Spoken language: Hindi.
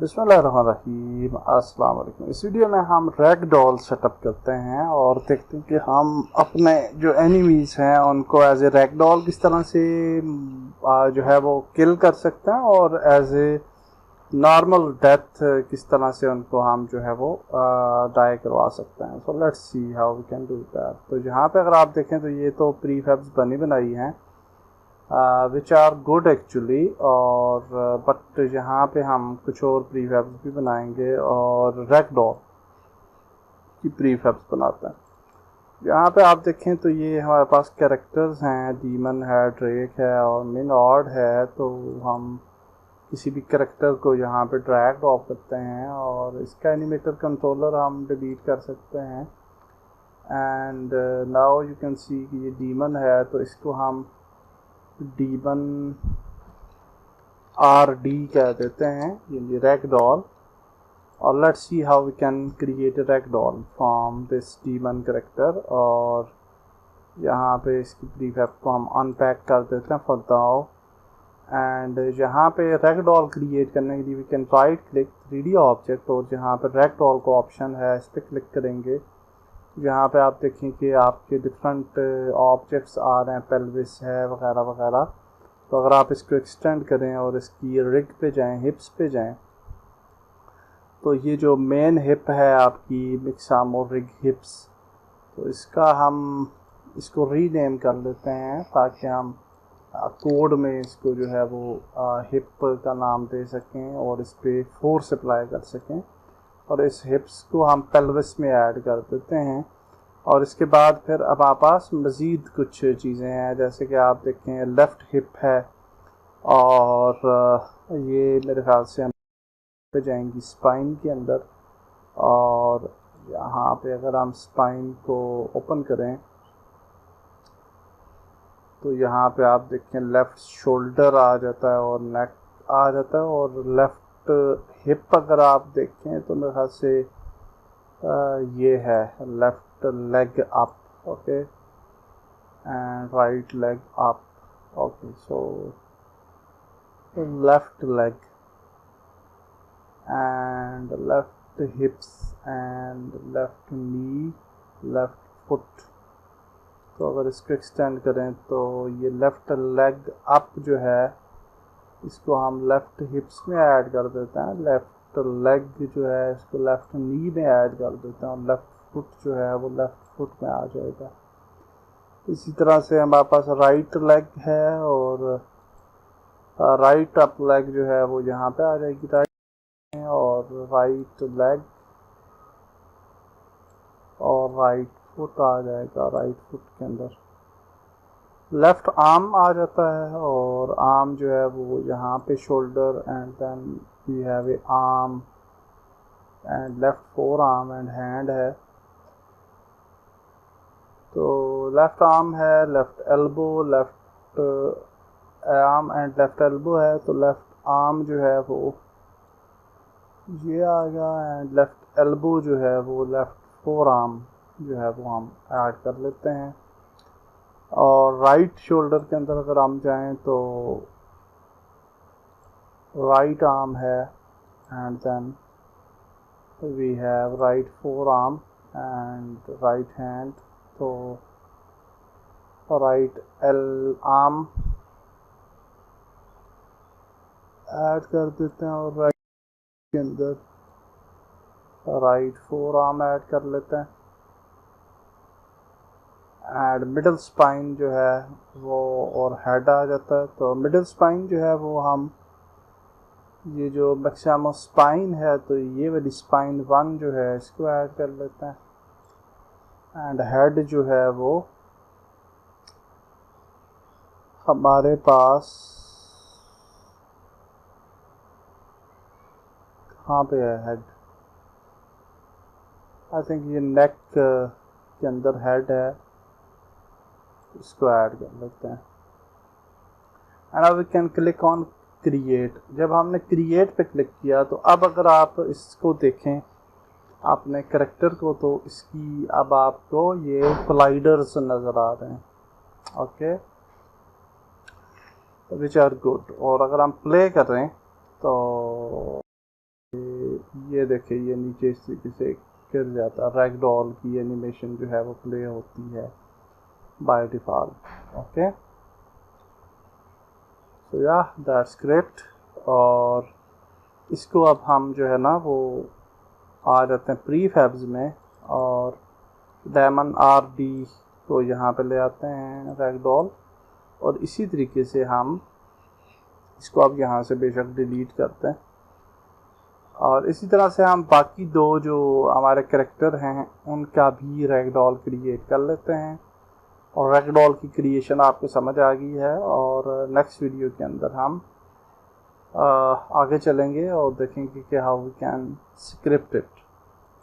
बिस्मिल्लाहिर्रहमानिर्रहीम, अस्सलाम वालेकुम। इस वीडियो में हम रैग डॉल सेटअप करते हैं और देखते हैं कि हम अपने जो एनिमीज़ हैं उनको एज ए रैग डॉल किस तरह से जो है वो किल कर सकते हैं और एज ए नॉर्मल डेथ किस तरह से उनको हम जो है वो डाई करवा सकते हैं। So let's see how we can do that. तो यहाँ पे अगर आप देखें तो ये तो प्रीफैब्स बनी बनाई हैं विच आर गुड एक्चुअली, और बट यहाँ पे हम कुछ और प्रीफैब्स भी बनाएंगे और रैगडॉल की प्रीफैब्स बनाते हैं। यहाँ पे आप देखें तो ये हमारे पास कैरेक्टर्स हैं, डीमन है, ड्रेक है और मिनॉर्ड है। तो हम किसी भी कैरेक्टर को यहाँ पे ड्रैग ड्रॉप करते हैं और इसका एनिमेटर कंट्रोलर हम डिलीट कर सकते हैं। And now you can see कि ये डीमन है, तो इसको हम डीमन RD कह देते हैं, ये रैगडॉल। और let's see how we can create a ragdoll from this demon character. और यहाँ पे इसकी प्रीफैब को हम अनपैक कर देते हैं फॉर नाउ। एंड यहाँ पे रैगडॉल क्रिएट करने के लिए we can right click 3D object, और जहाँ पे रैगडॉल का ऑप्शन है इस पर क्लिक करेंगे। यहाँ पे आप देखें कि आपके डिफरेंट ऑब्जेक्ट्स आ रहे हैं, पेल्विस है वगैरह वगैरह। तो अगर आप इसको एक्सटेंड करें और इसकी रिग पे जाएं, हिप्स पे जाएं, तो ये जो मेन हिप है आपकी मिक्सामो रिग हिप्स, तो इसको रीनेम कर लेते हैं ताकि हम कोड में इसको जो है वो हिप का नाम दे सकें और इस पर फोर्स अप्लाई कर सकें। और इस हिप्स को हम पेल्विस में ऐड कर देते हैं। और इसके बाद फिर अब हमारे पास मज़ीद कुछ चीज़ें हैं, जैसे कि आप देखें लेफ़्ट हिप है, और ये मेरे ख्याल से हम पे जाएंगी स्पाइन के अंदर। और यहाँ पे अगर हम स्पाइन को ओपन करें तो यहाँ पे आप देखें लेफ़्ट शोल्डर आ जाता है और नेक आ जाता है। और लेफ़्ट हिप अगर आप देखें तो मेरे ख्याल से ये है left leg up, okay, and right leg up, okay. So left leg and left हिप्स and left knee, left foot. तो अगर इसको एक्सटेंड करें तो ये लेफ़्ट लेग अप जो है इसको हम लेफ़्ट हिप्स में ऐड कर देते हैं, लेफ़्ट लेग जो है इसको लेफ़्ट नी में ऐड कर देते हैं, और लेफ़्ट फुट जो है वो लेफ़्ट फुट में आ जाएगा। इसी तरह से हमारे पास राइट लेग है, और राइट अप लेग जो है वो यहाँ पे आ जाएगी राइट में, और राइट लेग और राइट फुट आ जाएगा राइट फुट के अंदर। लेफ़्ट आर्म आ जाता है, और आर्म जो है वो यहाँ पे shoulder, and then we have a arm and left forearm and hand है। तो लेफ़्ट आर्म है, left elbow, left arm and left elbow है। तो लेफ़्ट आर्म जो है वो ये आ गया, एंड लेफ़्ट एल्बो जो है वो लेफ़्ट फोर आर्म जो है वो हम ऐड कर लेते हैं। और राइट शोल्डर के अंदर अगर हम जाएं तो राइट आर्म है, and then we have right forearm and right hand. तो राइट एल आर्म ऐड कर देते हैं, और राइट के अंदर राइट फोर आर्म ऐड कर लेते हैं। एंड मिडल स्पाइन जो है वो और हेड आ जाता है। तो मिडल स्पाइन जो है वो हम ये जो मैक्सिमम स्पाइन है तो ये वाली स्पाइन 1 जो है इसको ऐड कर लेते हैं। एंड हेड जो है वो हमारे पास कहाँ पे है हेड, आई थिंक ये नेक के अंदर हेड है, इसको ऐड कर लेते हैं। एंड अब we can click on create. जब हमने क्रिएट पे क्लिक किया तो अब अगर आप इसको देखें अपने करेक्टर को, तो इसकी अब आपको ये कोलाइडर्स नज़र आ रहे हैं, ओके, विच आर गुड। और अगर हम प्ले करें तो ये देखिए ये नीचे इस तरीके से गिर जाता है। रैग डॉल की एनिमेशन जो है वो प्ले होती है बाय डिफ़ॉल्ट। ओके, सो या दैट्स ग्रेट। और इसको अब हम जो है ना वो आ जाते हैं प्रीफैब्स में, और डायमंड RD को यहाँ पे ले आते हैं रैगडॉल, और इसी तरीके से हम इसको अब यहाँ से बेशक डिलीट करते हैं। और इसी तरह से हम बाकी दो जो हमारे कैरेक्टर हैं उनका भी रैगडॉल क्रिएट कर लेते हैं। और रैगडॉल की क्रिएशन आपको समझ आ गई है, और नेक्स्ट वीडियो के अंदर हम आगे चलेंगे और देखेंगे कि how we can script it.